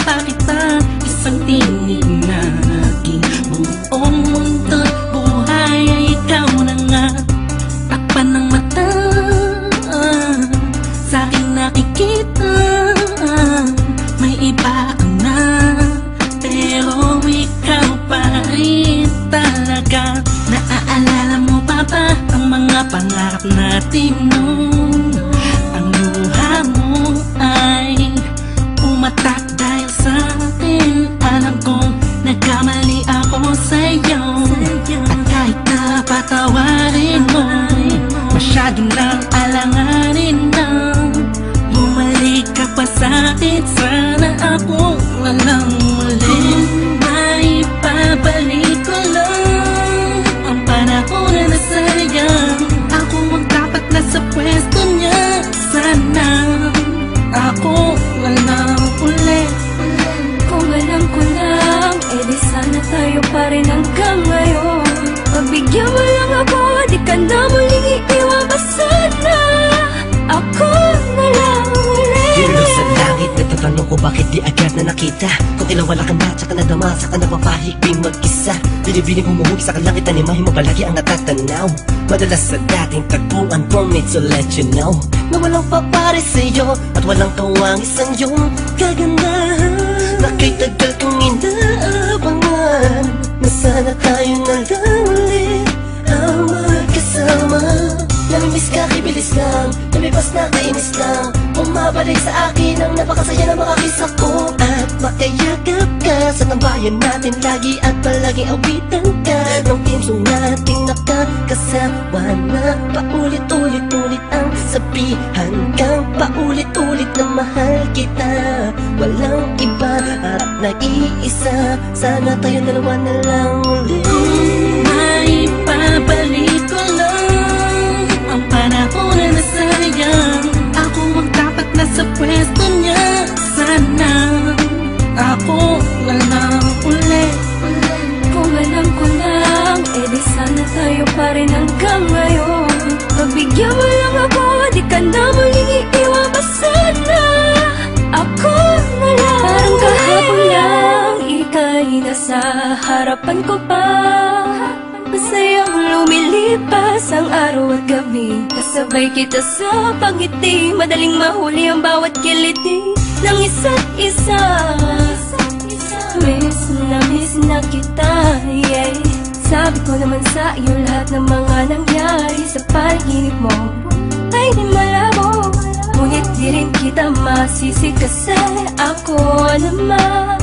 pa kita, isang tinig na aking buong mundo't buhay ay ikaw na nga. Takpan ng mata, sa'king nakikita, may iba ka na, pero ikaw pa rin talaga. Naaalala mo pa ba ang mga pangarap natin noon? Ang luha mo ay umatak dahil sa atin. Alam kong nagkamali ako sa'yo, at kahit na patawarin mo, masyado nang alanganin na. Bumalik ka pa sa'kin, sana ako walang muli. Maipabalik ko lang ang panahon na nasayang. Ako ang dapat nasa pwesto niya, sana ako walang uli. Kung alam ko lang, edi sana tayo pa rin hanggang ngayon. Pagbigyan mo lang ako, di ka na muling iiwan pa sana. Ako na lang ulit. Hilo sa langit, nagtatanong ko bakit di agad na nakita. Kung kailan wala ka na, tsaka nadama, saka napapahigping mag-isa. Binibining humuhugi sa kalangit, animahin mo palagi ang natatanaw. Madalas sa dating tagpuan, for me to let you know na walang papare sa'yo at walang kawang isang iyong kagandahan. Na kay tagal kong inaabangan, na sana tayo na lang ulit ang magkasama. Namimiss ka, kibilis lang, lumipas na kainis lang. Bumabalik sa akin ang napakasaya na makakisa ko. At makayakap ka sa tambayan natin lagi, at palaging awitan ka ng team song nating nakakasama na paulit-ulit-ulit ang sabihan kang paulit-ulit na mahal kita. Walang iba at nag-iisa, sana tayo dalawa na lang ulit. Maipabalik ko lang ang panahon na nasayang. Ako ang dapat nasa pwesto niya, sana ako walang uli. Kung alam ko lang, edi sana tayo pa rin hanggang ngayon. Pagbigyan mo lang ako, di ka na muling iiwan pa sana. Ako na lang. Parang kahapon lang, ika'y nasa harapan ko pa. Masayang lumilipas ang araw at gabi, kasabay kita sa pangiti, madaling mahuli ang bawat kiliti ng isa't isa. Miss na kita, yeah. Sabi ko naman sa iyo lahat ng mga nangyari sa panaginip mo ay di malabo, ngunit di rin kita masisi kasi ako naman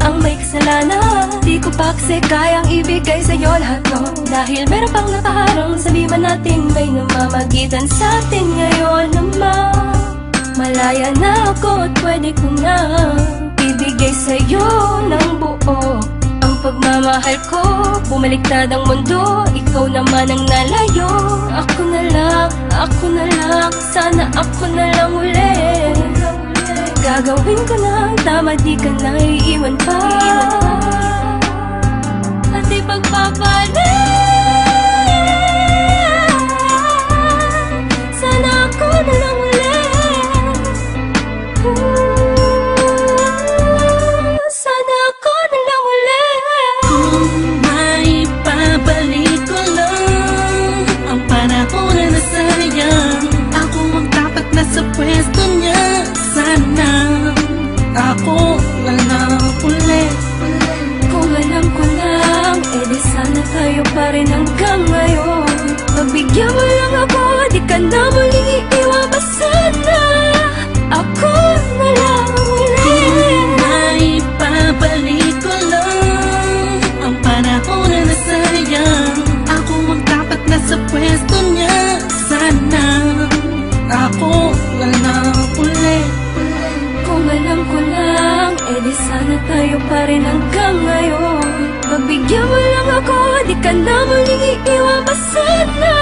ang may kasalanan. Di ko pa kasi kayang ibigay sa'yo lahat mo, dahil meron pang nakaharang. Sabi man natin may namamagitan sa atin ngayon naman. Malaya na ako at pwede ko na ibigay sa'yo ng buo ang pagmamahal ko. Bumaliktad ang mundo, ikaw naman ang nalayo. Ako na lang, sana ako na lang ulit. Gagawin ko na tama, di ka na iiwan pa. At ipagpapalit, sana ako na lang ulit. Sana ako na lang ulit. Kung maipabalik ko lang ang panahon na nasayang. Ako ang dapat nasa pwesto niya, sana ako walang uli. Kung alam ko lang, edi sana tayo pa rin hanggang ngayon. Pagbigyan mo lang ako, di ka na muling iiwan pa sana. Ako na lang ulit. Maipabalik ko lang ang panahon na nasayang. Ako ang dapat nasa pwesto niya, sana ako walang uli. Kung alam ko lang, edi sana tayo pa rin hanggang ngayon. Pagbigyan mo lang ako, di ka na muling iiwan pa sana.